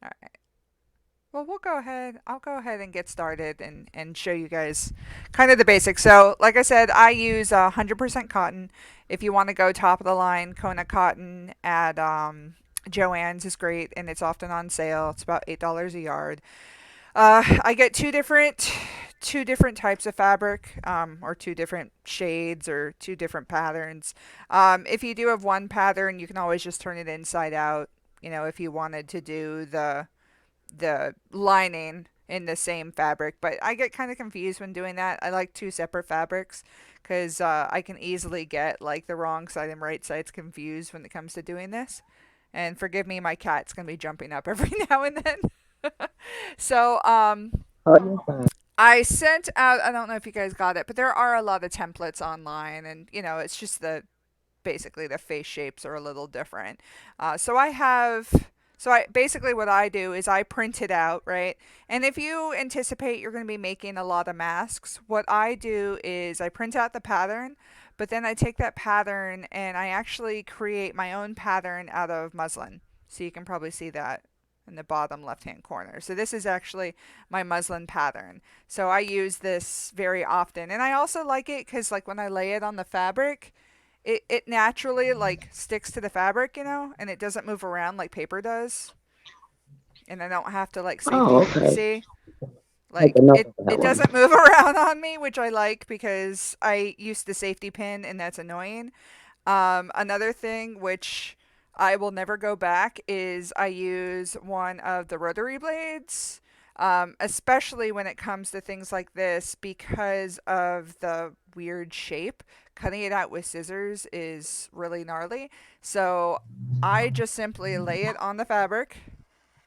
All right. Well, we'll go ahead. I'll go ahead and get started and show you guys kind of the basics. So, like I said, I use 100% cotton. If you want to go top of the line, Kona cotton at Joann's is great, and it's often on sale. It's about $8 a yard. I get two different types of fabric, or two different shades, or two different patterns. If you do have one pattern, you can always just turn it inside out. If you wanted to do the lining in the same fabric, but I get kind of confused when doing that. I like two separate fabrics because I can easily get like the wrong side and right sides confused when it comes to doing this. And forgive me, my cat's gonna be jumping up every now and then. So Oh, you're fine. I sent out. I don't know if you guys got it, but there are a lot of templates online, and it's just the basically the face shapes are a little different. So I have. So I basically what I do is I print it out, right? And if you anticipate you're going to be making a lot of masks, what I do is I print out the pattern, but then I take that pattern and I actually create my own pattern out of muslin. So you can probably see that in the bottom left hand corner. So this is actually my muslin pattern. So I use this very often. And I also like it because like when I lay it on the fabric, it naturally like sticks to the fabric, and it doesn't move around like paper does. And I don't have to like Oh, safety okay. see. Make Like a note it of that it one. doesn't move around on me, which I like because I used the safety pin and that's annoying. Another thing which I will never go back is I use one of the rotary blades, especially when it comes to things like this because of the weird shape. Cutting it out with scissors is really gnarly. So I just simply lay it on the fabric.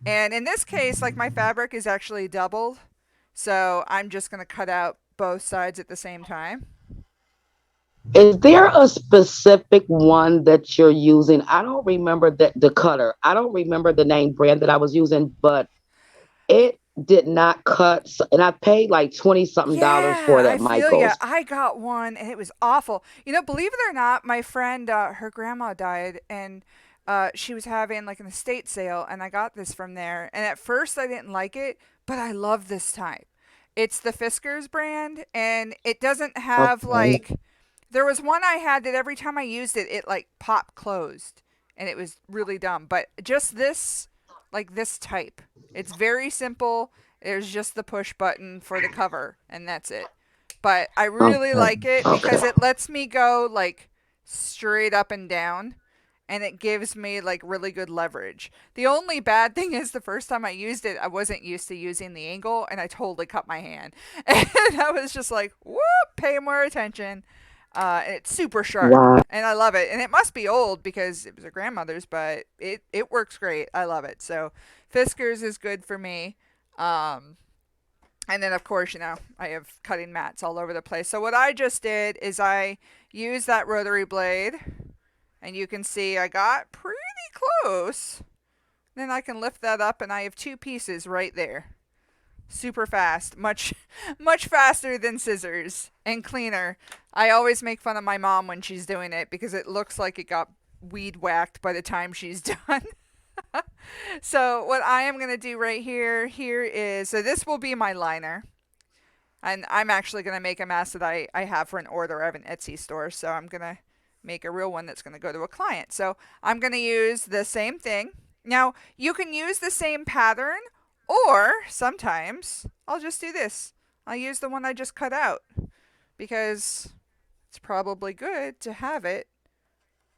And in this case, like my fabric is actually doubled. So I'm just going to cut out both sides at the same time. Is there a specific one that you're using? I don't remember the cutter. I don't remember the name brand that I was using, but it did not cut. And I paid like 20 something dollars for Yeah, it I at feel ya. Michael's. I got one and it was awful. Believe it or not, my friend, her grandma died and she was having like an estate sale and I got this from there. And at first I didn't like it, but I love this type. It's the Fiskars brand and it doesn't have Okay. like, there was one I had that every time I used it, it like popped closed and it was really dumb. But just this, like this type, it's very simple. There's just the push button for the cover, and that's it. But I really Okay. like it because Okay. it lets me go like straight up and down, and it gives me like really good leverage. The only bad thing is the first time I used it, I wasn't used to using the angle, and I totally cut my hand. And I was just like, whoop, pay more attention. And it's super sharp, Wow. and I love it. And it must be old because it was a grandmother's, but it works great. I love it. So Fiskars is good for me. Um, and then of course, I have cutting mats all over the place. So what I just did is I used that rotary blade, and you can see I got pretty close. Then I can lift that up, and I have two pieces right there. Super fast, much much faster than scissors and cleaner. I always make fun of my mom when she's doing it because it looks like it got weed whacked by the time she's done. So what I am going to do right here is, so this will be my liner. And I'm actually going to make a mask that I have for an order. I have an Etsy store, so I'm going to make a real one that's going to go to a client. So I'm going to use the same thing. Now, you can use the same pattern, or sometimes I'll just do this. I'll use the one I just cut out because it's probably good to have it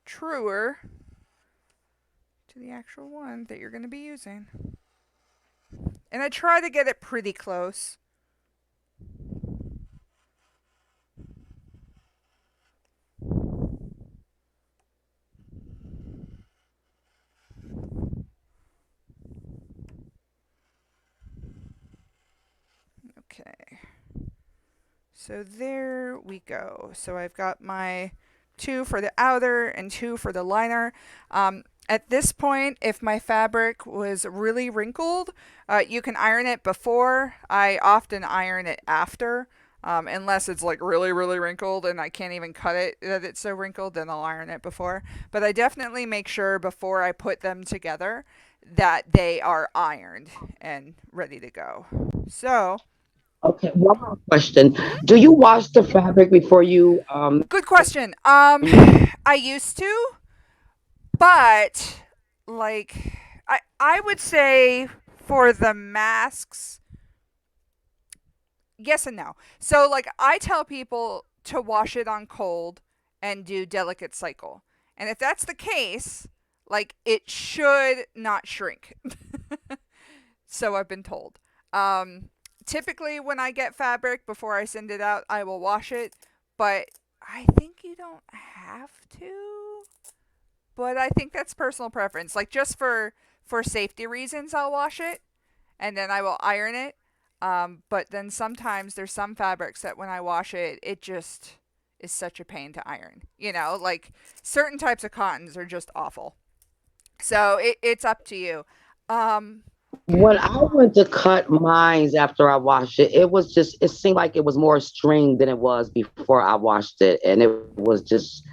truer to the actual one that you're going to be using. And I try to get it pretty close. Okay. So there we go. So I've got my two for the outer and two for the liner. At this point, if my fabric was really wrinkled, you can iron it before. I often iron it after. Unless it's like really, really wrinkled and I can't even cut it that it's so wrinkled, then I'll iron it before. But I definitely make sure before I put them together that they are ironed and ready to go. So, Okay, one more question. Do you wash the fabric before you good question. use it? I used to, but like I would say for the masks, yes and no. So like I tell people to wash it on cold and do delicate cycle. And if that's the case, like it should not shrink. So I've been told. Um Typically when I get fabric before I send it out, I will wash it, but I think you don't have to. But I think that's personal preference. Like just for safety reasons, I'll wash it and then I will iron it. But then sometimes there's some fabrics that when I wash it, it just is such a pain to iron. You know, like certain types of cottons are just awful. So it's up to you. Um, When I went to cut mines after I washed it, it seemed like it was more string than it was before I washed it. And it was just,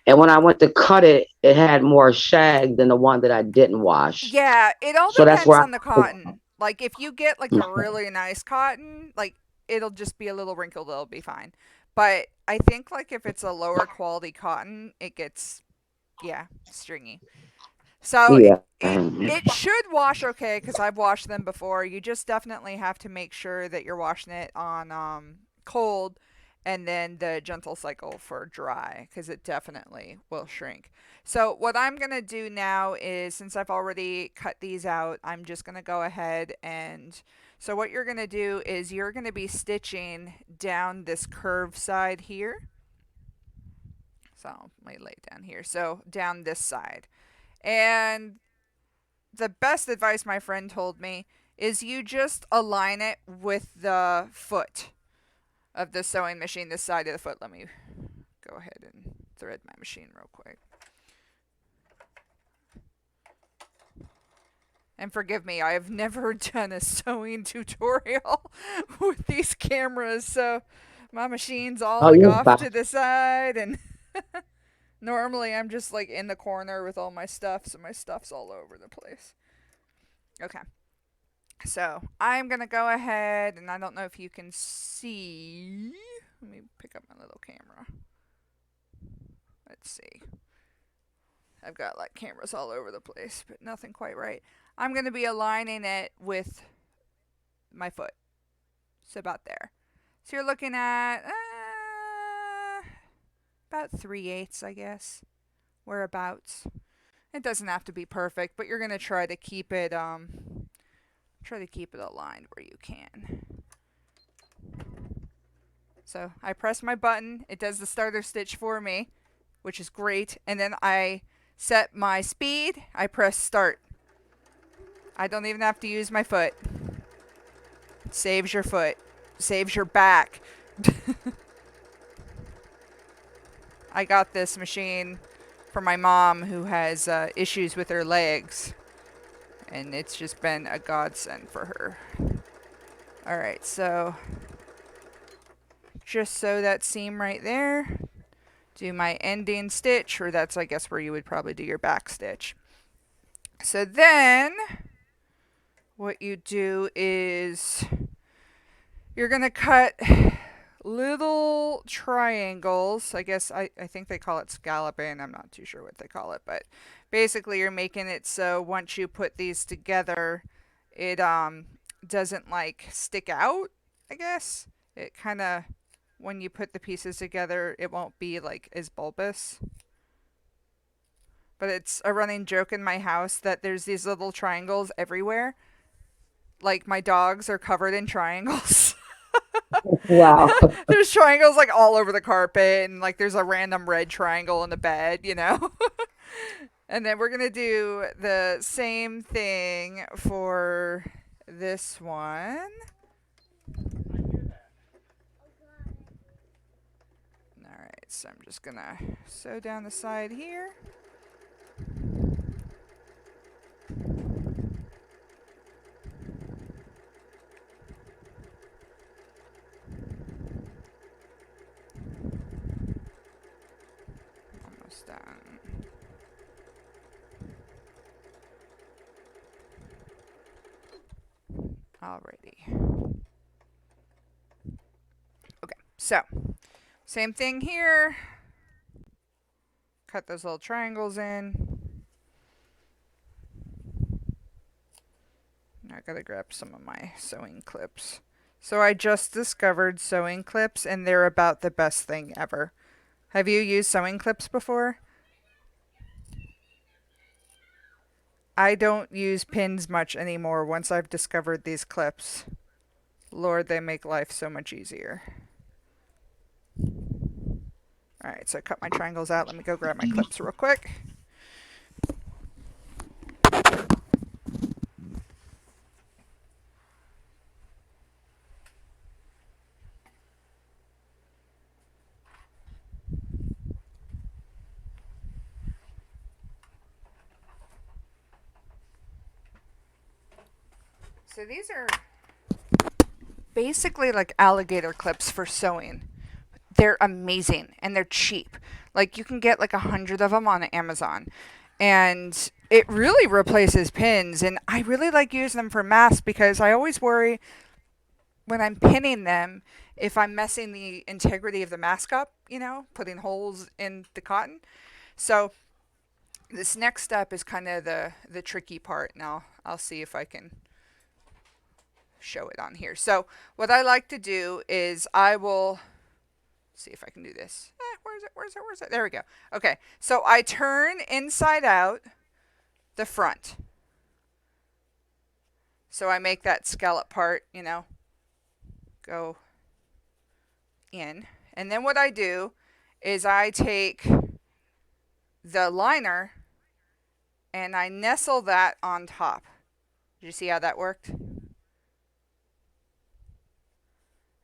and when I went to cut it, it had more shag than the one that I didn't wash. yeah, it all So that's depends where on the cotton. Like if you get like the really nice cotton, like it'll just be a little wrinkled, it'll be fine. But I think like if it's a lower quality cotton, it gets yeah, stringy. So yeah. it should wash okay because I've washed them before. You just definitely have to make sure that you're washing it on cold and then the gentle cycle for dry because it definitely will shrink. So what I'm going to do now is since I've already cut these out, I'm just going to go ahead and so what you're going to do is you're going to be stitching down this curved side here. So let me lay it down here. So down this side. And the best advice my friend told me is you just align it with the foot of the sewing machine, this side of the foot. Let me go ahead and thread my machine real quick. And forgive me, I have never done a sewing tutorial with these cameras, so my machine's all Oh, like you're off fine. to the side and normally I'm just like in the corner with all my stuff, so my stuff's all over the place. Okay. So I'm going to go ahead, and I don't know if you can see. Let me pick up my little camera. Let's see. I've got like cameras all over the place, but nothing quite right. I'm going to be aligning it with my foot. So about there. So you're looking at about 3/8, I guess. Whereabouts. It doesn't have to be perfect, but you're going to try to keep it aligned where you can. So I press my button, it does the starter stitch for me, which is great. And then I set my speed, I press start. I don't even have to use my foot. Saves your foot, saves your back. I got this machine for my mom who has issues with her legs, and it's just been a godsend for her. Alright, so just sew that seam right there. Do my ending stitch, or that's I guess where you would probably do your back stitch. So then what you do is you're going to cut little triangles. I guess I think they call it scalloping. I'm not too sure what they call it, but basically you're making it so once you put these together, it doesn't like stick out, I guess. It kind of when you put the pieces together, it won't be like as bulbous. But it's a running joke in my house that there's these little triangles everywhere. Like my dogs are covered in triangles. Wow. There's triangles like all over the carpet, and like there's a random red triangle in the bed, you know? And then we're going to do the same thing for this one. Alright, so I'm just going to sew down the side here. almost done. Alrighty. Okay, so same thing here. Cut those little triangles in. Now I gotta grab some of my sewing clips. So I just discovered sewing clips and they're about the best thing ever. Have you used sewing clips before? I don't use pins much anymore once I've discovered these clips. Lord, they make life so much easier. Alright, so I cut my triangles out. Let me go grab my clips real quick. So these are basically like alligator clips for sewing. They're amazing and they're cheap. Like you can get like 100 of them on Amazon. And it really replaces pins. And I really like using them for masks because I always worry when I'm pinning them if I'm messing the integrity of the mask up, putting holes in the cotton. So this next step is kind of the tricky part. Now I'll see if I can show it on here. So what I like to do is I will see if I can do this. Where is it? Where is it? Where is it? There we go. Okay, so I turn inside out the front. So I make that scallop part, go in. And then what I do is I take the liner and I nestle that on top. Did you see how that worked?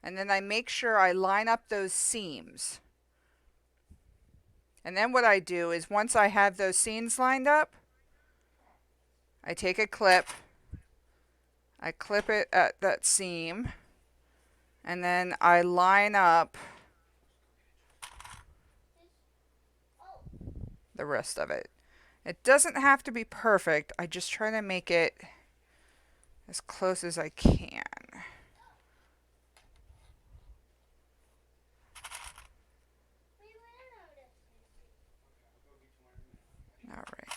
And then I make sure I line up those seams. And then what I do is once I have those seams lined up, I take a clip, I clip it at that seam, and then I line up the rest of it. It doesn't have to be perfect. I just try to make it as close as I can. All right.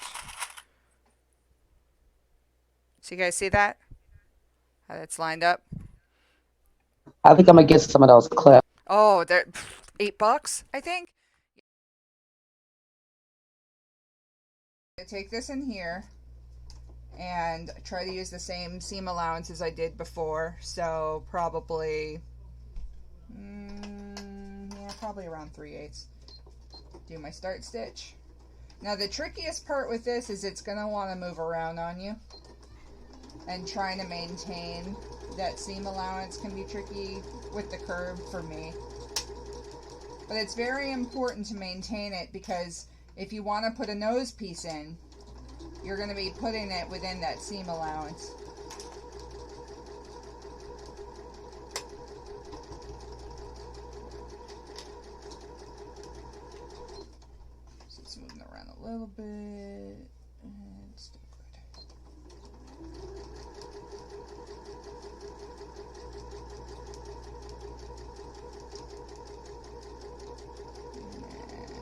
So you guys see that? How that's lined up? I think I'm gonna get some of those clips. Oh, they're $8, I think. I take this in here and try to use the same seam allowance as I did before. So probably, probably around 3/8. Do my start stitch. Now the trickiest part with this is it's gonna want to move around on you, and trying to maintain that seam allowance can be tricky with the curve for me. But it's very important to maintain it because if you want to put a nose piece in, you're going to be putting it within that seam allowance. So it's moving around a little bit. And it's still good.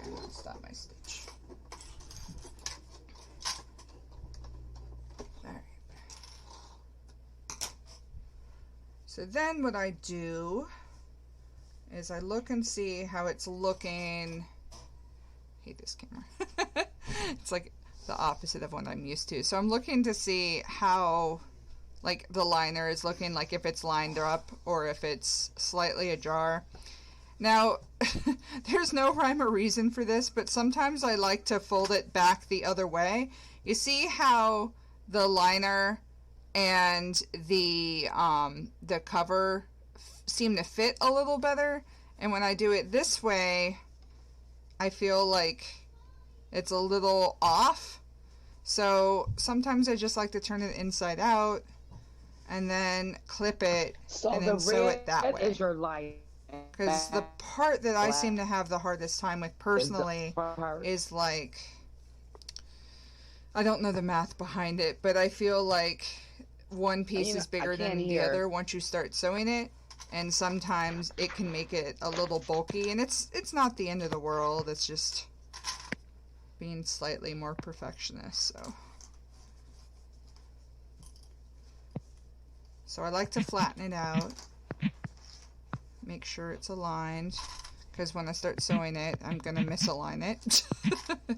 And I'll stop my stitch. Alright. So then what I do is I look and see how it's looking. I hate this camera. It's like the opposite of what I'm used to. So I'm looking to see how like the liner is looking, like if it's lined up or if it's slightly ajar. Now, there's no rhyme or reason for this, but sometimes I like to fold it back the other way. You see how the liner and the cover seem to fit a little better, and when I do it this way, I feel like it's a little off. So sometimes I just like to turn it inside out and then clip it So and the then sew it red that way. is your liner. Because the part that I seem to have the hardest time with personally is like, I don't know the math behind it, but I feel like one piece is I bigger can't than the other hear. once you start sewing it, and sometimes it can make it a little bulky, and it's not the end of the world. It's just being slightly more perfectionist. So I like to flatten it out, make sure it's aligned, because when I start sewing it, I'm gonna misalign it.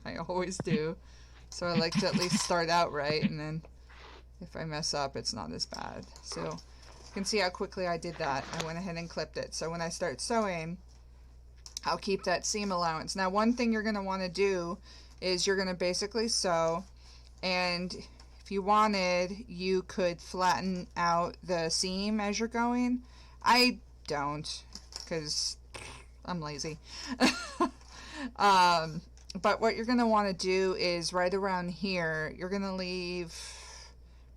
I always do. So I like to at least start out right, and then if I mess up, it's not as bad. So you can see how quickly I did that. I went ahead and clipped it. So when I start sewing, I'll keep that seam allowance. Now, one thing you're going to want to do is you're going to basically sew, and if you wanted, you could flatten out the seam as you're going. I don't, because I'm lazy. But what you're going to want to do is right around here, you're going to leave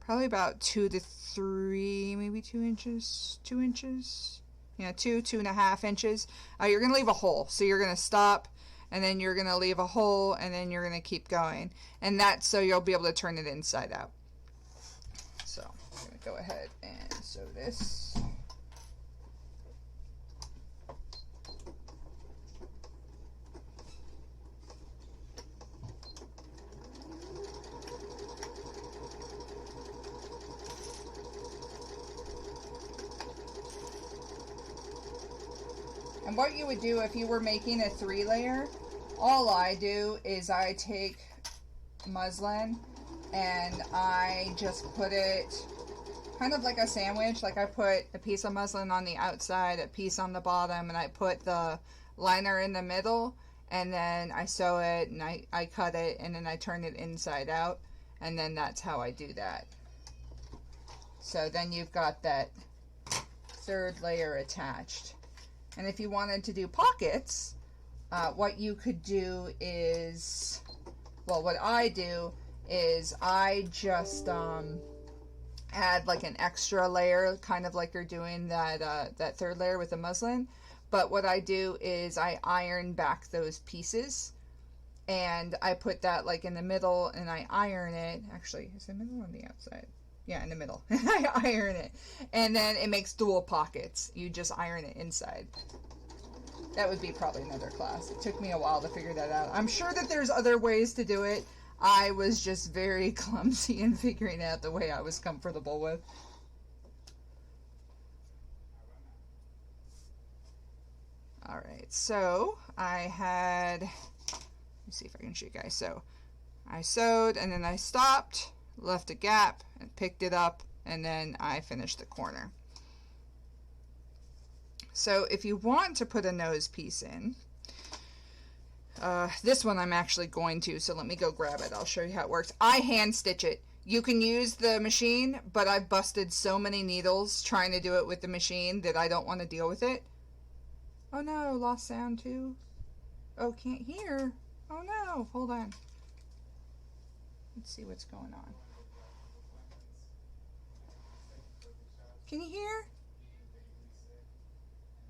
probably about 2 to 3, maybe 2 inches, 2 inches. Yeah, 2.5 inches. You're going to leave a hole. So you're going to stop, and then you're going to leave a hole, and then you're going to keep going. And that's so you'll be able to turn it inside out. So I'm going to go ahead and sew this. And what you would do if you were making a 3-layer, all I do is I take muslin and I just put it kind of like a sandwich. Like I put a piece of muslin on the outside, a piece on the bottom, and I put the liner in the middle, and then I sew it and I cut it, and then I turn it inside out, and then that's how I do that. So then you've got that 3rd layer attached. And if you wanted to do pockets, what you could do is, well, what I do is I just add like an extra layer, kind of like you're doing that 3rd layer with the muslin. But what I do is I iron back those pieces, and I put that like in the middle, and I iron it. Actually, is the middle on the outside? Yeah, in the middle. I iron it, and then it makes dual pockets. You just iron it inside. That would be probably another class. It took me a while to figure that out. I'm sure that there's other ways to do it. I was just very clumsy in figuring out the way I was comfortable with. Alright, so I had, let me see if I can show you guys. So I sewed, and then I stopped, left a gap, and picked it up, and then I finished the corner. So if you want to put a nose piece in, this one I'm actually going to, so let me go grab it. I'll show you how it works. I hand stitch it. You can use the machine, but I've busted so many needles trying to do it with the machine that I don't want to deal with it. Oh no, lost sound too. Oh, can't hear. Oh no, hold on. Let's see what's going on. Can you hear?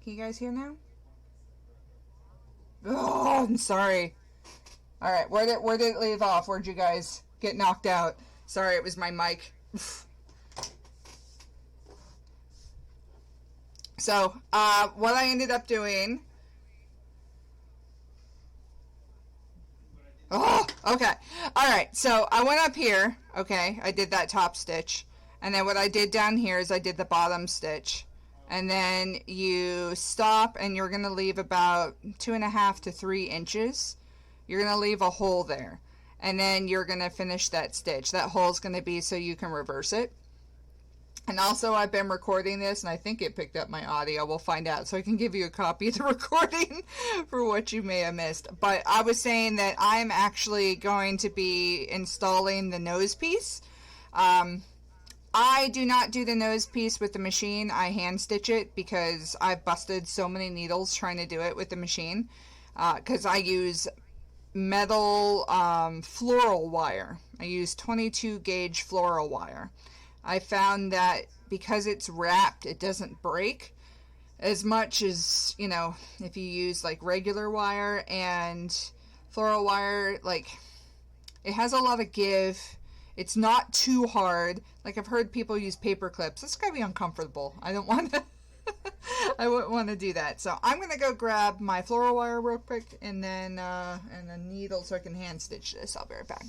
Can you guys hear now? Oh, I'm sorry. All right, where did it leave off? Where'd you guys get knocked out? Sorry, it was my mic. So, what I ended up doing. Oh, okay. All right, so I went up here. Okay, I did that top stitch. And then what I did down here is I did the bottom stitch. And then you stop, and you're going to leave about 2.5 to 3 inches. You're going to leave a hole there. And then you're going to finish that stitch. That hole is going to be so you can reverse it. And also, I've been recording this, and I think it picked up my audio. We'll find out. So I can give you a copy of the recording for what you may have missed. But I was saying that I'm actually going to be installing the nose piece. I do not do the nose piece with the machine. I hand stitch it because I've busted so many needles trying to do it with the machine. Because I use metal floral wire. I use 22 gauge floral wire. I found that because it's wrapped, it doesn't break. as much as, if you use like regular wire and floral wire, like it has a lot of give. It's not too hard. Like I've heard people use paper clips. It's gotta be uncomfortable. I don't want to. I wouldn't want to do that. So I'm gonna go grab my floral wire real quick and a needle so I can hand stitch this. I'll be right back.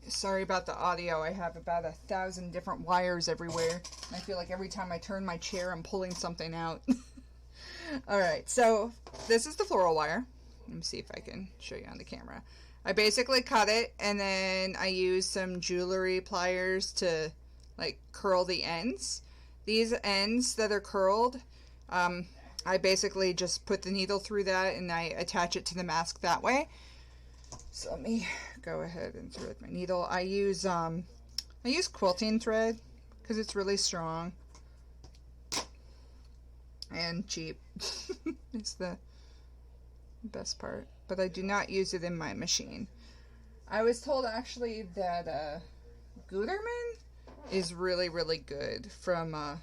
Sorry about the audio. I have about 1,000 different wires everywhere. I feel like every time I turn my chair, I'm pulling something out. All right, so this is the floral wire. Let me see if I can show you on the camera. I basically cut it and then I use some jewelry pliers to like curl the ends. These ends that are curled, I basically just put the needle through that and I attach it to the mask that way. So let me go ahead and thread my needle. I use quilting thread because it's really strong and cheap. It's the best part, but I do not use it in my machine. I was told actually that Gutermann is really, really good from a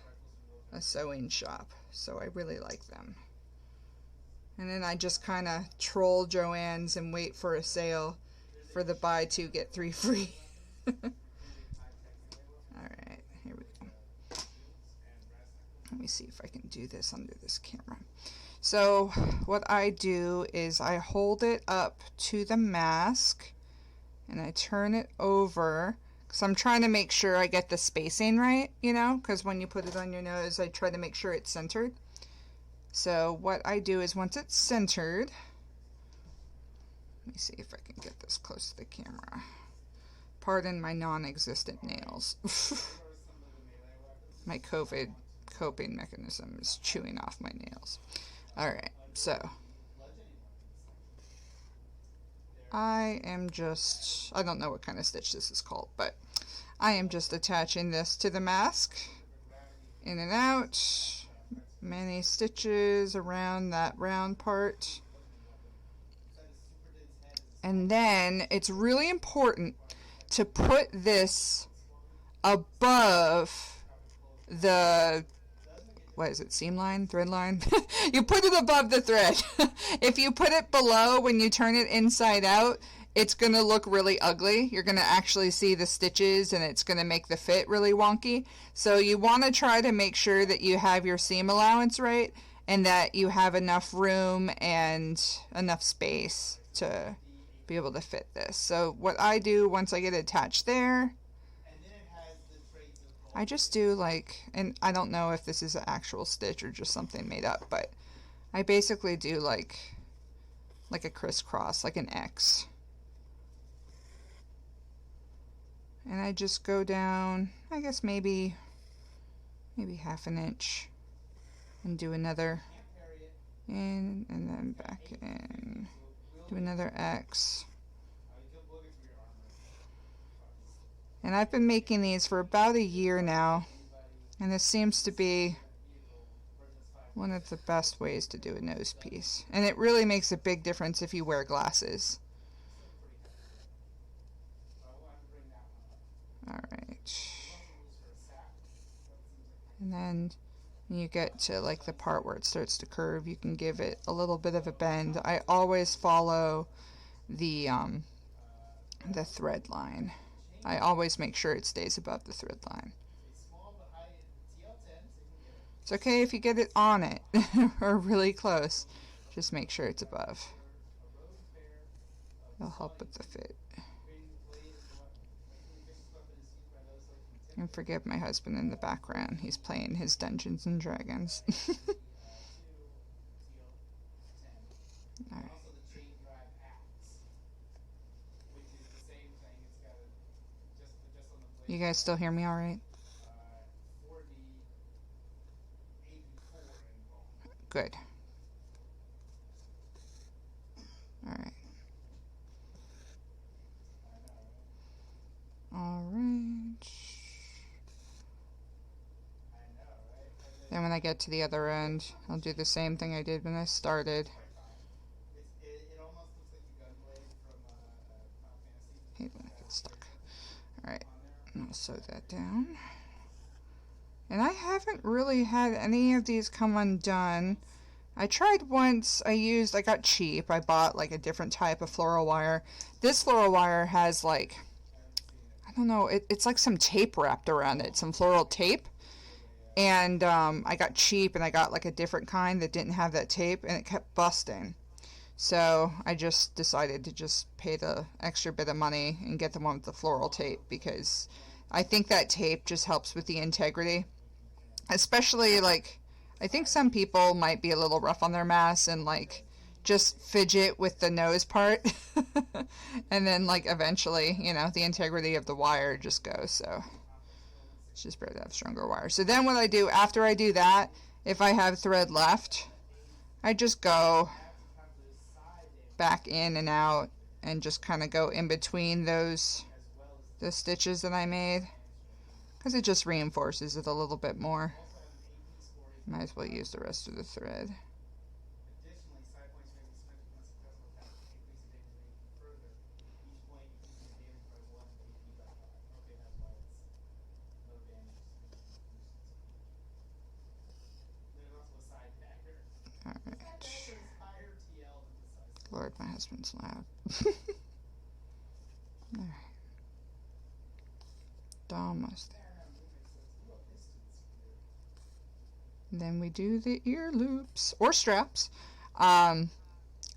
sewing shop, so I really like them. And then I just kind of troll Joann's and wait for a sale for the buy two get three free. Alright, here we go. Let me see if I can do this under this camera. So what I do is I hold it up to the mask and I turn it over because I'm trying to make sure I get the spacing right, because when you put it on your nose, I try to make sure it's centered. So what I do is once it's centered, let me see if I can get this close to the camera. Pardon my non-existent nails. My COVID coping mechanism is chewing off my nails. Alright, so I don't know what kind of stitch this is called, but I am just attaching this to the mask. In and out. Many stitches around that round part. And then it's really important to put this above the, what is it, seam line, thread line? You put it above the thread. If you put it below when you turn it inside out, it's going to look really ugly. You're going to actually see the stitches and it's going to make the fit really wonky. So you want to try to make sure that you have your seam allowance right and that you have enough room and enough space to be able to fit this. So what I do once I get it attached there, I just do like, and I don't know if this is an actual stitch or just something made up, but I basically do like a crisscross, like an X. And I just go down, I guess maybe half an inch and do another in and then back in. Do another X. And I've been making these for about a year now, and this seems to be one of the best ways to do a nose piece. And it really makes a big difference if you wear glasses. Alright. And then when you get to like the part where it starts to curve, you can give it a little bit of a bend. I always follow the thread line. I always make sure it stays above the thread line. It's okay if you get it on it or really close. Just make sure it's above. It'll help with the fit. And forgive my husband in the background. He's playing his Dungeons and Dragons. Alright. You guys still hear me all right? Good. All right. All right. Then when I get to the other end, I'll do the same thing I did when I started. Hate when I get stuck. All right. I'll sew that down. And I haven't really had any of these come undone. I tried once, I got cheap. I bought like a different type of floral wire. This floral wire has like, I don't know, it's like some tape wrapped around it, some floral tape. And I got cheap and I got like a different kind that didn't have that tape and it kept busting. So I just decided to just pay the extra bit of money and get the one with the floral tape because I think that tape just helps with the integrity. Especially like, I think some people might be a little rough on their mask and like just fidget with the nose part. And then like eventually, the integrity of the wire just goes. So it's just better to have stronger wire. So then what I do after I do that, if I have thread left, I just go back in and out and just kind of go in between the stitches that I made because it just reinforces it a little bit more. Might as well use the rest of the thread. Alright. Lord, my husband's loud. Alright. Almost there. And then we do the ear loops or straps.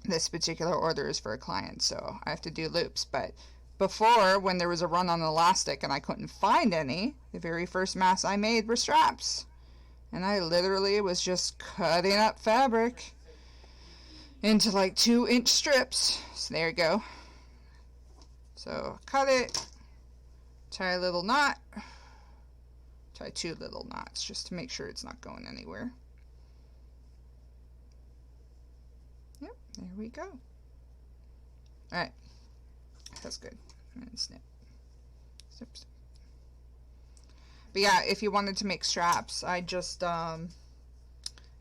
This particular order is for a client, so I have to do loops. But before, when there was a run on elastic and I couldn't find any, the very first masks I made were straps. And I literally was just cutting up fabric into like 2-inch strips. So there you go. So cut it, tie a little knot, tie 2 little knots just to make sure it's not going anywhere. Yep, there we go. Alright, that's good. And snip. Snip, snip. But yeah, if you wanted to make straps, I just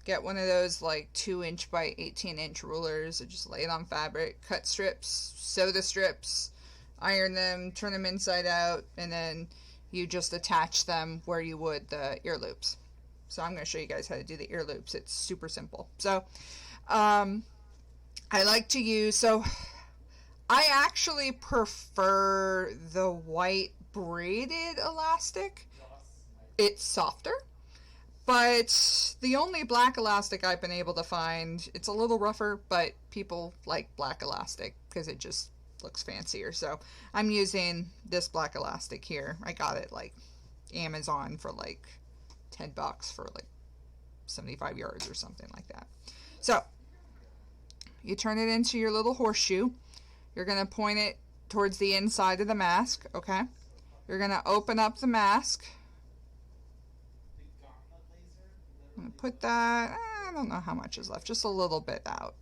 get one of those like 2-inch by 18-inch rulers. I just lay it on fabric, cut strips, sew the strips, iron them, turn them inside out, and then you just attach them where you would the ear loops. So I'm going to show you guys how to do the ear loops. It's super simple. So I like to use, so I actually prefer the white braided elastic. It's softer, but the only black elastic I've been able to find, it's a little rougher, but people like black elastic because it just looks fancier. So I'm using this black elastic here. I got it like Amazon for like $10 for like 75 yards or something like that. So you turn it into your little horseshoe. You're going to point it towards the inside of the mask, okay? You're going to open up the mask. I'm going to put that, I don't know how much is left, just a little bit out.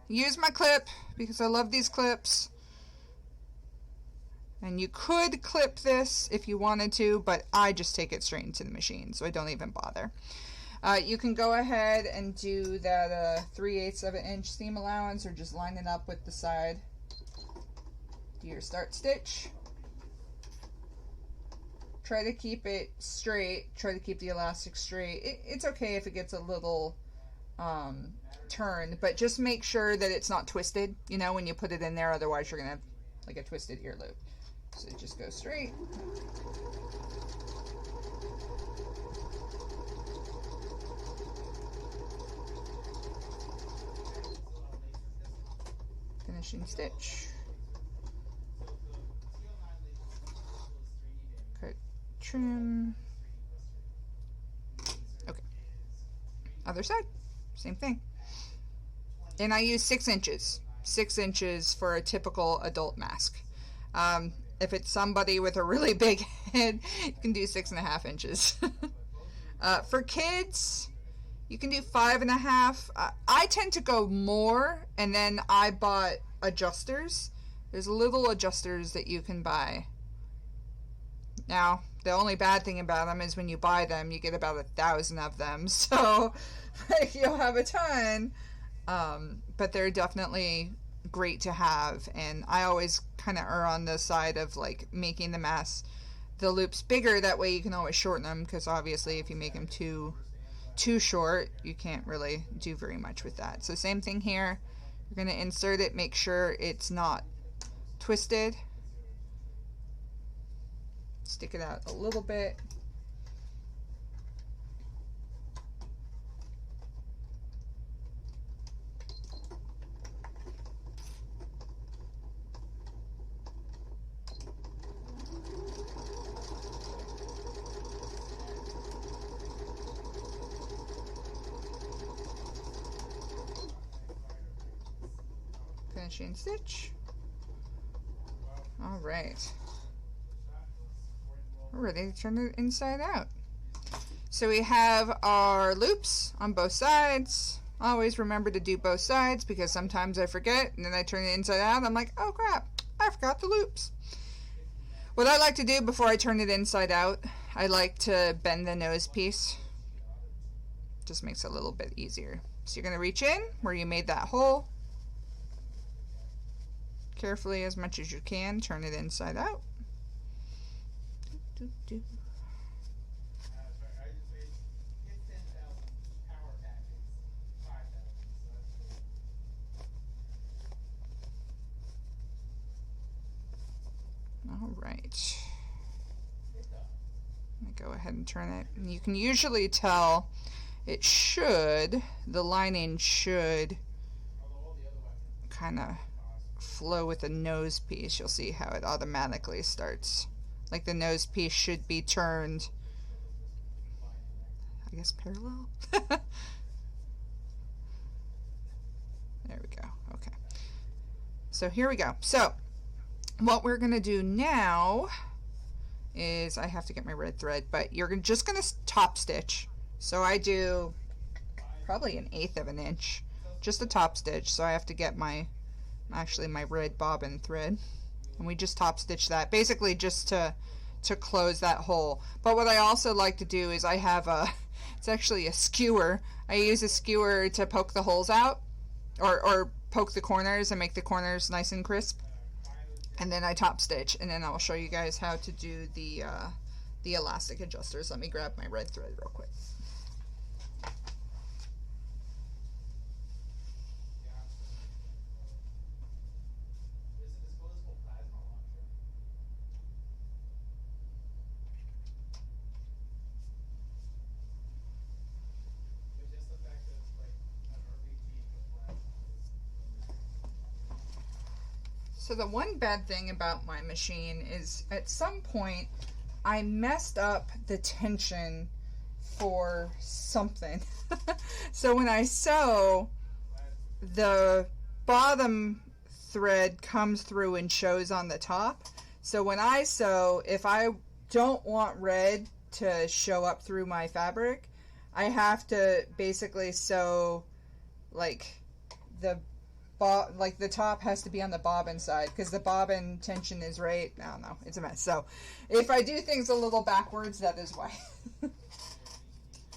Use my clip because I love these clips. And you could clip this if you wanted to, but I just take it straight into the machine, so I don't even bother. You can go ahead and do that 3/8 of an inch seam allowance, or just line it up with the side. Do your start stitch. Try to keep it straight. Try to keep the elastic straight. It's okay if it gets a little turned, but just make sure that it's not twisted, when you put it in there. Otherwise, you're going to have like a twisted ear loop. So just go straight. Finishing stitch. Cut, trim. Okay. Other side. Same thing. And I use 6 inches. 6 inches for a typical adult mask. If it's somebody with a really big kid, you can do 6.5 inches. For kids, you can do 5.5. I tend to go more, and then I bought adjusters. There's little adjusters that you can buy. Now, the only bad thing about them is when you buy them, you get about 1,000 of them. So you'll have a ton. But they're definitely great to have. And I always kind of err on the side of like making the loops bigger. That way you can always shorten them. Because obviously, if you make them too short, you can't really do very much with that. So same thing here. You're going to insert it. Make sure it's not twisted. Stick it out a little bit. Finishing stitch. All right. We're ready to turn it inside out. So we have our loops on both sides. Always remember to do both sides because sometimes I forget and then I turn it inside out. I'm like, oh crap, I forgot the loops. What I like to do before I turn it inside out, I like to bend the nose piece. Just makes it a little bit easier. So you're going to reach in where you made that hole. Carefully as much as you can, turn it inside out. All right. I'm going to go ahead and turn it. And you can usually tell the lining should kind of flow with the nose piece. You'll see how it automatically starts. Like the nose piece should be turned, I guess, parallel. There we go. Okay. So here we go. So what we're going to do now is, I have to get my red thread, but you're just going to top stitch. So I do probably 1/8 of an inch, just a top stitch. So I have to get my red bobbin thread, and we just top stitch that, basically just to close that hole. But what I also like to do is I have it's actually a skewer. I use a skewer to poke the holes out, or poke the corners and make the corners nice and crisp. And then I top stitch, and then I'll show you guys how to do the elastic adjusters. Let me grab my red thread real quick. So the one bad thing about my machine is at some point I messed up the tension for something. So when I sew, the bottom thread comes through and shows on the top. So when I sew, if I don't want red to show up through my fabric, I have to basically sew like the top has to be on the bobbin side because the bobbin tension is right. I don't know, it's a mess. So if I do things a little backwards, that is why.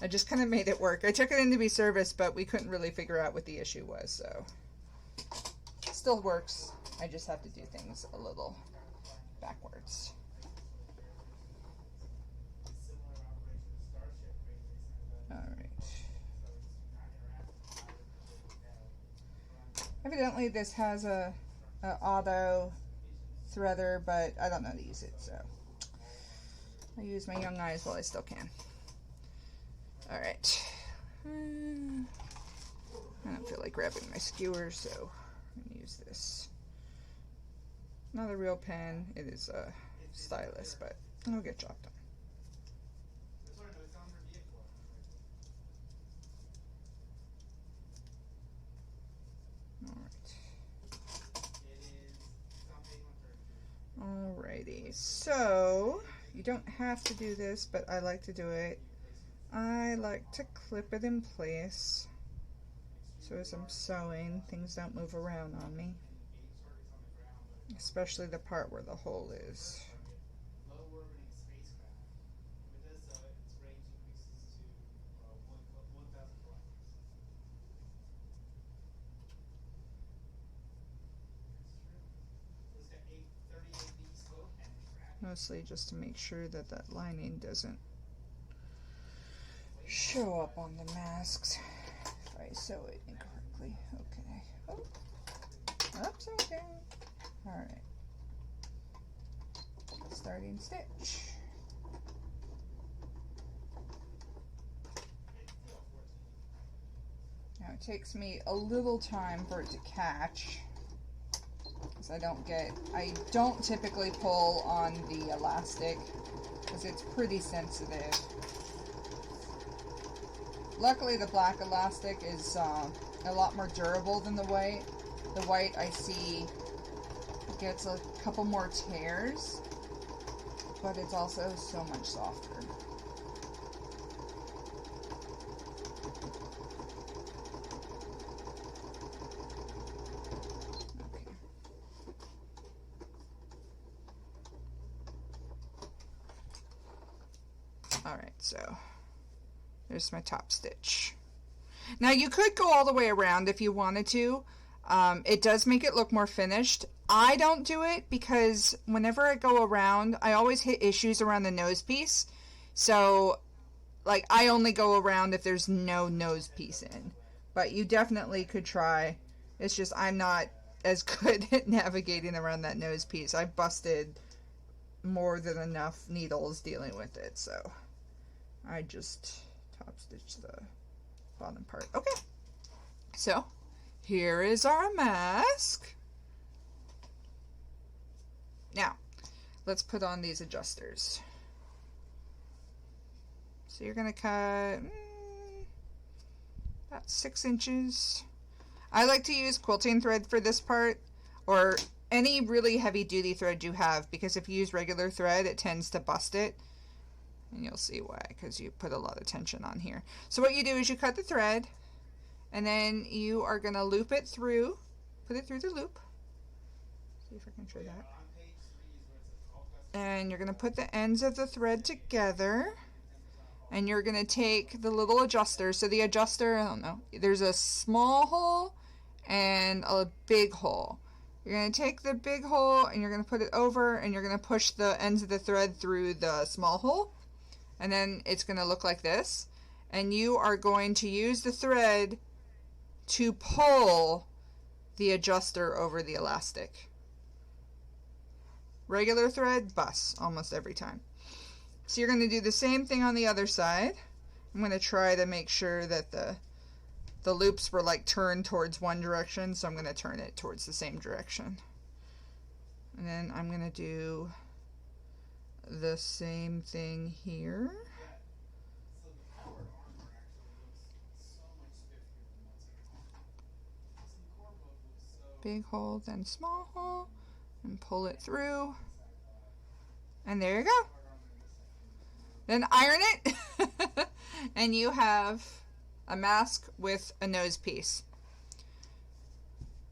I just kind of made it work. I took it in to be serviced, but we couldn't really figure out what the issue was. So it still works. I just have to do things a little backwards. All right. Evidently this has a auto threader, but I don't know how to use it, so I use my young eyes while I still can. All right. I don't feel like grabbing my skewer, so I'm gonna use this. Not a real pen. It is a stylus, but it'll get job done. Alrighty, so You don't have to do this, but I like to do it. I like to clip it in place so as I'm sewing, things don't move around on me, especially the part where the hole is. Mostly just to make sure that that lining doesn't show up on the masks if I sew it incorrectly. Okay. Oh, upside down. Alright. Starting stitch. Now it takes me a little time for it to catch, because I don't typically pull on the elastic because it's pretty sensitive. Luckily the black elastic is a lot more durable than the white. The white I see gets a couple more tears, but it's also so much softer. Alright, so there's my top stitch. Now you could go all the way around if you wanted to. It does make it look more finished. I don't do it because whenever I go around, I always hit issues around the nose piece. So, like, I only go around if there's no nose piece in. But you definitely could try. It's just I'm not as good at navigating around that nose piece. I busted more than enough needles dealing with it, so I just top stitch the bottom part. Okay, so here is our mask. Now let's put on these adjusters. So you're gonna cut about 6 inches. I like to use quilting thread for this part, or any really heavy duty thread you have, because if you use regular thread it tends to bust it. And you'll see why, because you put a lot of tension on here. So what you do is you cut the thread, and then you are going to loop it through, put it through the loop. See if I can show that. And you're going to put the ends of the thread together, and you're going to take the little adjuster. So the adjuster, I don't know, there's a small hole and a big hole. You're going to take the big hole and you're going to put it over, and you're going to push the ends of the thread through the small hole. And then it's going to look like this. And you are going to use the thread to pull the adjuster over the elastic. Regular thread, busts almost every time. So you're going to do the same thing on the other side. I'm going to try to make sure that the loops were like turned towards one direction, so I'm going to turn it towards the same direction. And then I'm going to do the same thing here. Big hole, then small hole, and pull it through. And there you go. Then iron it, and you have a mask with a nose piece.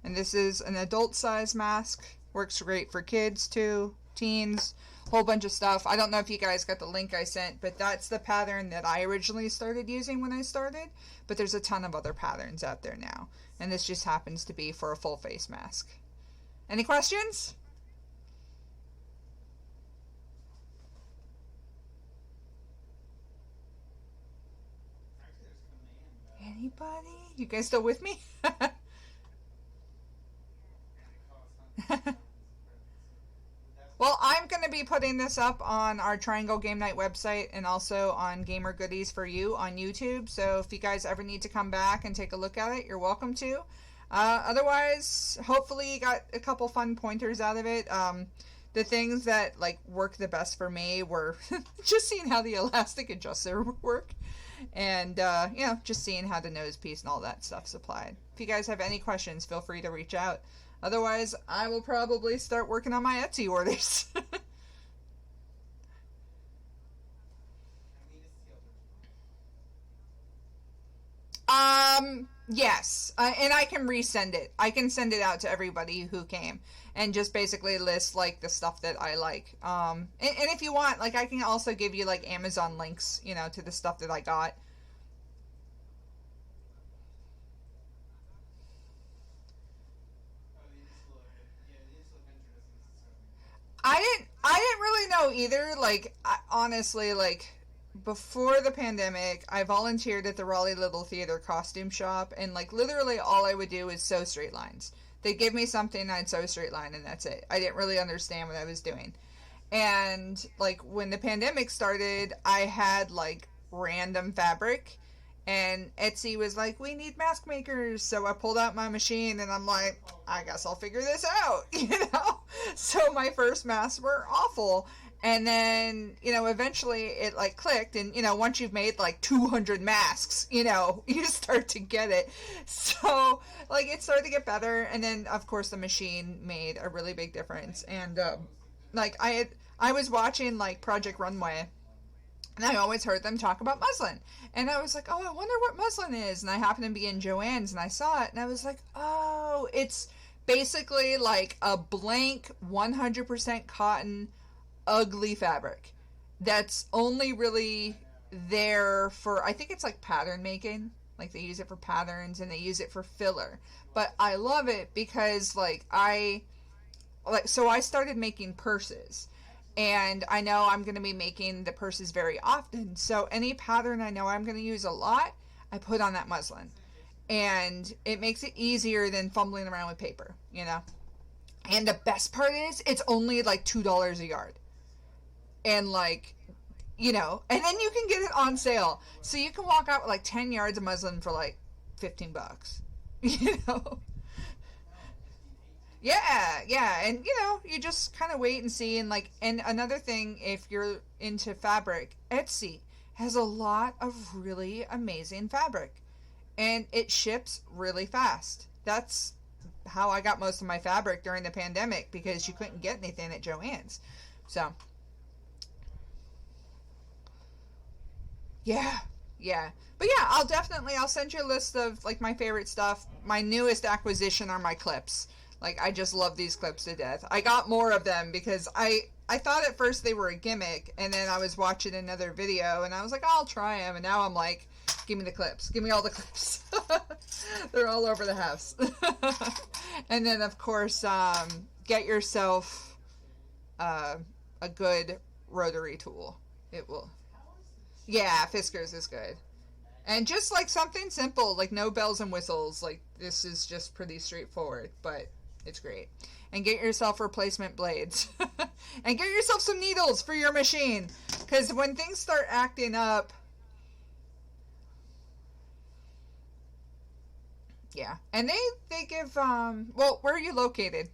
And this is an adult size mask. Works great for kids too, teens, whole bunch of stuff. I don't know if you guys got the link I sent, but that's the pattern that I originally started using when I started. But there's a ton of other patterns out there now, and this just happens to be for a full face mask. Any questions? Anybody? You guys still with me? Well, I'm going to be putting this up on our Triangle Game Night website and also on Gamer Goodies for You on YouTube. So if you guys ever need to come back and take a look at it, you're welcome to. Otherwise, hopefully you got a couple fun pointers out of it. The things that like work the best for me were just seeing how the elastic adjuster would work, and you know, just seeing how the nose piece and all that stuff's applied. If you guys have any questions, feel free to reach out. Otherwise, I will probably start working on my Etsy orders. Yes, and I can resend it. I can send it out to everybody who came, and just basically list like the stuff that I like. And if you want, like, I can also give you like Amazon links, to the stuff that I got. I didn't really know either. Like, honestly, like, before the pandemic, I volunteered at the Raleigh Little Theater costume shop, and like literally all I would do is sew straight lines. They'd give me something, I'd sew a straight line, and that's it. I didn't really understand what I was doing. And like when the pandemic started, I had like random fabric, and Etsy was like, "We need mask makers." So I pulled out my machine, and I'm like, "I guess I'll figure this out," So my first masks were awful, and then eventually it like clicked, and once you've made like 200 masks, you start to get it. So like it started to get better, and then of course the machine made a really big difference, and like I was watching like Project Runway, and I always heard them talk about muslin. And I was like, "Oh, I wonder what muslin is." And I happened to be in Joann's and I saw it, and I was like, "Oh, it's basically like a blank 100% cotton ugly fabric that's only really there for, I think it's like pattern making. Like they use it for patterns and they use it for filler. But I love it because so I started making purses, and I know I'm going to be making the purses very often. So any pattern I know I'm going to use a lot, I put on that muslin, and it makes it easier than fumbling around with paper. And the best part is it's only like $2 a yard, and like and then you can get it on sale, so you can walk out with like 10 yards of muslin for like $15. you know Yeah, yeah, and you just kind of wait and see, and like, and another thing, if you're into fabric, Etsy has a lot of really amazing fabric, and it ships really fast. That's how I got most of my fabric during the pandemic, because you couldn't get anything at Joann's. So, yeah, yeah. But yeah, I'll send you a list of like my favorite stuff. My newest acquisition are my clips. Like I just love these clips to death. I got more of them because I thought at first they were a gimmick, and then I was watching another video and I was like, I'll try them, and now I'm like, give me the clips. Give me all the clips. They're all over the house. And then of course, get yourself uh, a good rotary tool. It will. Yeah, Fiskars is good. And just like something simple, like no bells and whistles. Like this is just pretty straightforward, but it's great. And get yourself replacement blades. And get yourself some needles for your machine. Because when things start acting up, yeah. And they give, well, where are you located?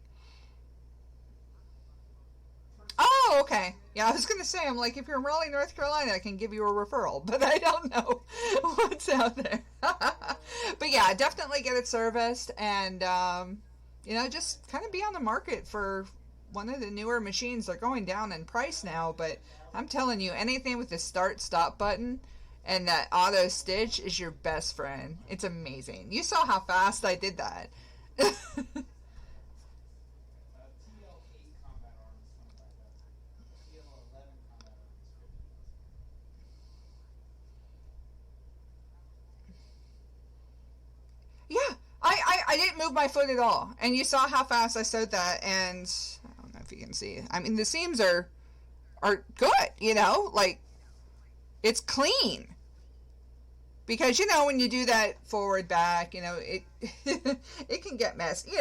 Oh, okay. Yeah, I was gonna say, I'm like, if you're in Raleigh, North Carolina, I can give you a referral, but I don't know what's out there. But yeah, definitely get it serviced, and just kind of be on the market for one of the newer machines. They're going down in price now, but I'm telling you, anything with the start stop button and that auto stitch is your best friend. It's amazing. You saw how fast I did that. Yeah, I didn't move my foot at all. And you saw how fast I sewed that, and I don't know if you can see. I mean, the seams are good, like it's clean. Because when you do that forward back, it it can get messy.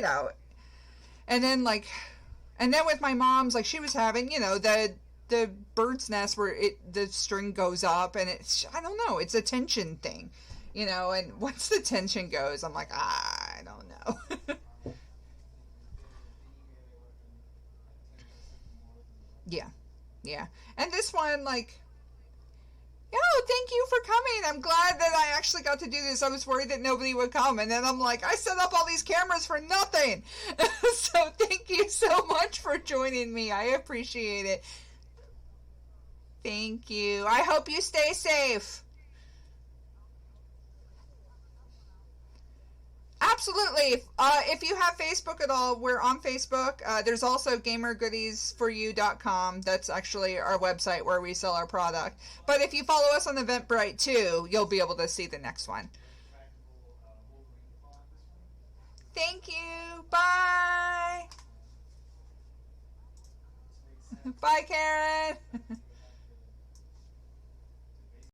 And then with my mom's, like, she was having, the bird's nest where the string goes up, and it's, I don't know, it's a tension thing. And once the tension goes, I'm like, I don't know. Yeah, yeah. And this one, like, oh, thank you for coming. I'm glad that I actually got to do this. I was worried that nobody would come. And then I'm like, I set up all these cameras for nothing. So thank you so much for joining me. I appreciate it. Thank you. I hope you stay safe. Absolutely. If you have Facebook at all, we're on Facebook. There's also gamergoodiesforyou.com. That's actually our website where we sell our product. But if you follow us on Eventbrite too, you'll be able to see the next one. Thank you. Bye. Bye, Karen.